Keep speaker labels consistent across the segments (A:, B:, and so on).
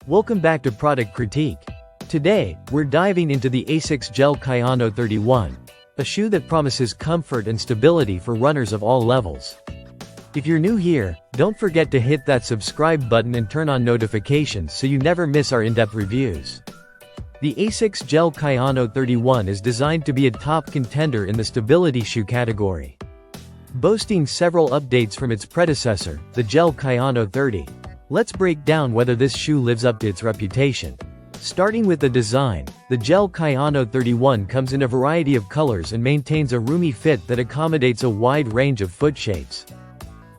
A: Welcome back to Product Critique. Today, we're diving into the Asics Gel-Kayano 31, a shoe that promises comfort and stability for runners of all levels. If you're new here, don't forget to hit that subscribe button and turn on notifications so you never miss our in-depth reviews. The Asics Gel-Kayano 31 is designed to be a top contender in the stability shoe category. Boasting several updates from its predecessor, the Gel-Kayano 30. Let's break down whether this shoe lives up to its reputation. Starting with the design, the Gel-Kayano 31 comes in a variety of colors and maintains a roomy fit that accommodates a wide range of foot shapes.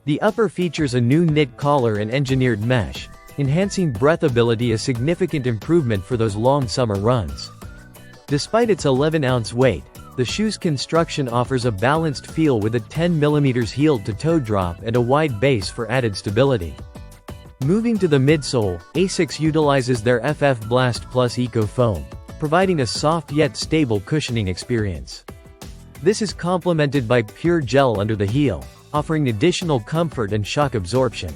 A: The upper features a new knit collar and engineered mesh, enhancing breathability, a significant improvement for those long summer runs. Despite its 11-ounce weight, the shoe's construction offers a balanced feel with a 10mm heel-to-toe drop and a wide base for added stability. Moving to the midsole, Asics utilizes their FF Blast Plus Eco Foam, providing a soft yet stable cushioning experience. This is complemented by pure gel under the heel, offering additional comfort and shock absorption,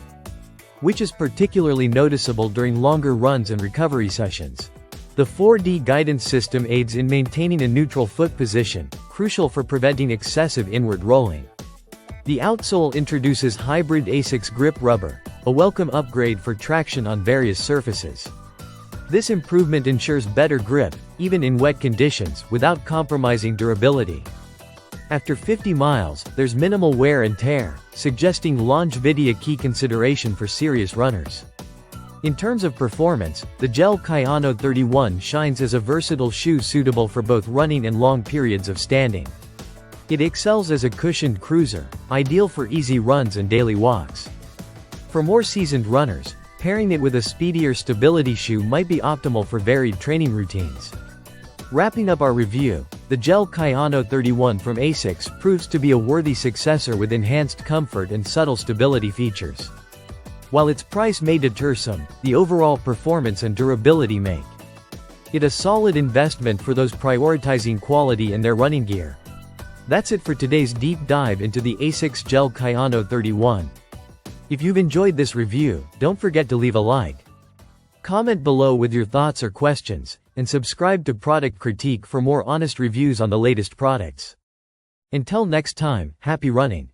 A: which is particularly noticeable during longer runs and recovery sessions. The 4D guidance system aids in maintaining a neutral foot position, crucial for preventing excessive inward rolling. The outsole introduces hybrid Asics grip rubber, a welcome upgrade for traction on various surfaces. This improvement ensures better grip, even in wet conditions, without compromising durability. After 50 miles, there's minimal wear and tear, suggesting longevity, a key consideration for serious runners. In terms of performance, the Gel-Kayano 31 shines as a versatile shoe suitable for both running and long periods of standing. It excels as a cushioned cruiser, ideal for easy runs and daily walks. For more seasoned runners, pairing it with a speedier stability shoe might be optimal for varied training routines. Wrapping up our review, the Gel-Kayano 31 from Asics proves to be a worthy successor with enhanced comfort and subtle stability features. While its price may deter some, the overall performance and durability make it a solid investment for those prioritizing quality in their running gear. That's it for today's deep dive into the Asics Gel-Kayano 31. If you've enjoyed this review, don't forget to leave a like. Comment below with your thoughts or questions, and subscribe to Product Critique for more honest reviews on the latest products. Until next time, happy running.